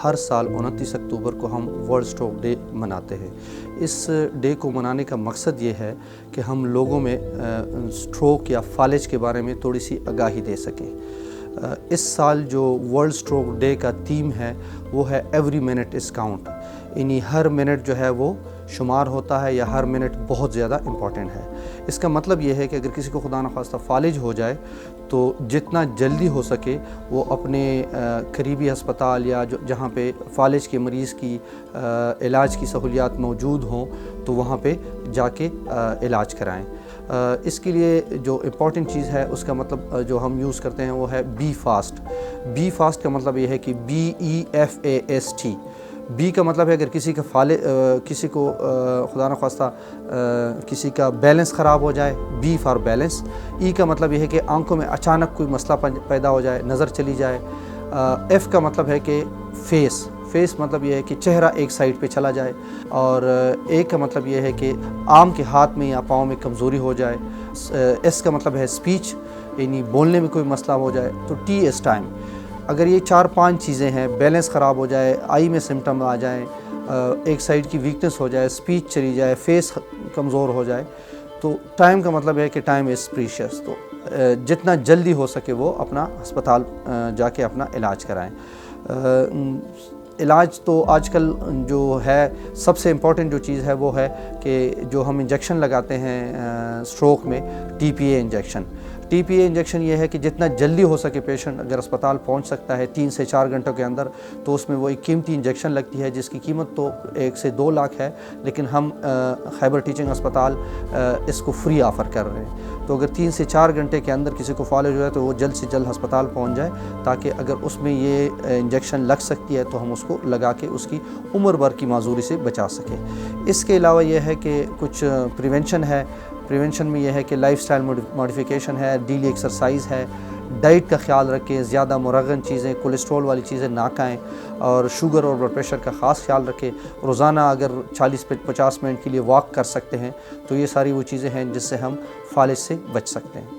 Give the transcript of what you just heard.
ہر سال 29 اکتوبر کو ہم ورلڈ اسٹروک ڈے مناتے ہیں۔ اس ڈے کو منانے کا مقصد یہ ہے کہ ہم لوگوں میں اسٹروک یا فالج کے بارے میں تھوڑی سی آگاہی دے سکیں۔ اس سال جو ورلڈ اسٹروک ڈے کا تھیم ہے وہ ہے ایوری منٹ از کاؤنٹ، یعنی ہر منٹ جو ہے وہ شمار ہوتا ہے یا ہر منٹ بہت زیادہ امپورٹنٹ ہے۔ اس کا مطلب یہ ہے کہ اگر کسی کو خدا نخواستہ فالج ہو جائے تو جتنا جلدی ہو سکے وہ اپنے قریبی ہسپتال یا جہاں پہ فالج کے مریض کی علاج کی سہولیات موجود ہوں تو وہاں پہ جا کے علاج کرائیں۔ اس کے لیے جو امپورٹنٹ چیز ہے اس کا مطلب جو ہم یوز کرتے ہیں وہ ہے بی فاسٹ۔ بی فاسٹ کا مطلب یہ ہے کہ BEFAST۔ بی کا مطلب ہے اگر کسی کو خدا نخواستہ کسی کا بیلنس خراب ہو جائے، بی فار بیلنس۔ ای کا مطلب یہ ہے کہ آنکھوں میں اچانک کوئی مسئلہ پیدا ہو جائے، نظر چلی جائے۔ ایف کا مطلب ہے کہ فیس مطلب یہ ہے کہ چہرہ ایک سائڈ پہ چلا جائے۔ اور اے کا مطلب یہ ہے کہ آرم کے ہاتھ میں یا پاؤں میں کمزوری ہو جائے۔ ایس کا مطلب ہے اسپیچ، یعنی بولنے میں کوئی مسئلہ ہو جائے۔ تو ٹی از ٹائم۔ اگر یہ 4-5 چیزیں ہیں، بیلنس خراب ہو جائے، آئی میں سمٹم آ جائیں، ایک سائڈ کی ویکنس ہو جائے، اسپیچ چلی جائے، فیس کمزور ہو جائے، تو ٹائم کا مطلب ہے کہ ٹائم از پریشیس۔ تو جتنا جلدی ہو سکے وہ اپنا ہسپتال جا کے اپنا علاج کرائیں۔ علاج تو آج کل جو ہے سب سے امپورٹنٹ جو چیز ہے وہ ہے کہ جو ہم انجیکشن لگاتے ہیں اسٹروک میں، TPA انجیکشن۔ TPA انجیکشن یہ ہے کہ جتنا جلدی ہو سکے پیشنٹ اگر اسپتال پہنچ سکتا ہے 3 سے 4 گھنٹوں کے اندر، تو اس میں وہ ایک قیمتی انجیکشن لگتی ہے جس کی قیمت تو 1 سے 2 لاکھ ہے، لیکن ہم خیبر ٹیچنگ اسپتال اس کو فری آفر کر رہے ہیں۔ تو اگر 3 سے 4 گھنٹے کے اندر کسی کو فالج ہو جائے تو وہ جلد سے جلد ہسپتال پہنچ جائے، تاکہ اگر اس میں یہ انجیکشن لگ سکتی ہے تو ہم اس کو لگا کے اس کی عمر بھر کی معذوری سے بچا سکیں۔ اس کے علاوہ یہ ہے کہ کچھ پریونشن ہے۔ پریونشن میں یہ ہے کہ لائف سٹائل ماڈیفیکیشن ہے، ڈیلی ایکسرسائز ہے، ڈائٹ کا خیال رکھیں، زیادہ مرغن چیزیں، کولیسٹرول والی چیزیں نہ کھائیں، اور شوگر اور بلڈ پریشر کا خاص خیال رکھیں۔ روزانہ اگر 40-50 منٹ کے لیے واک کر سکتے ہیں تو یہ ساری وہ چیزیں ہیں جس سے ہم فالج سے بچ سکتے ہیں۔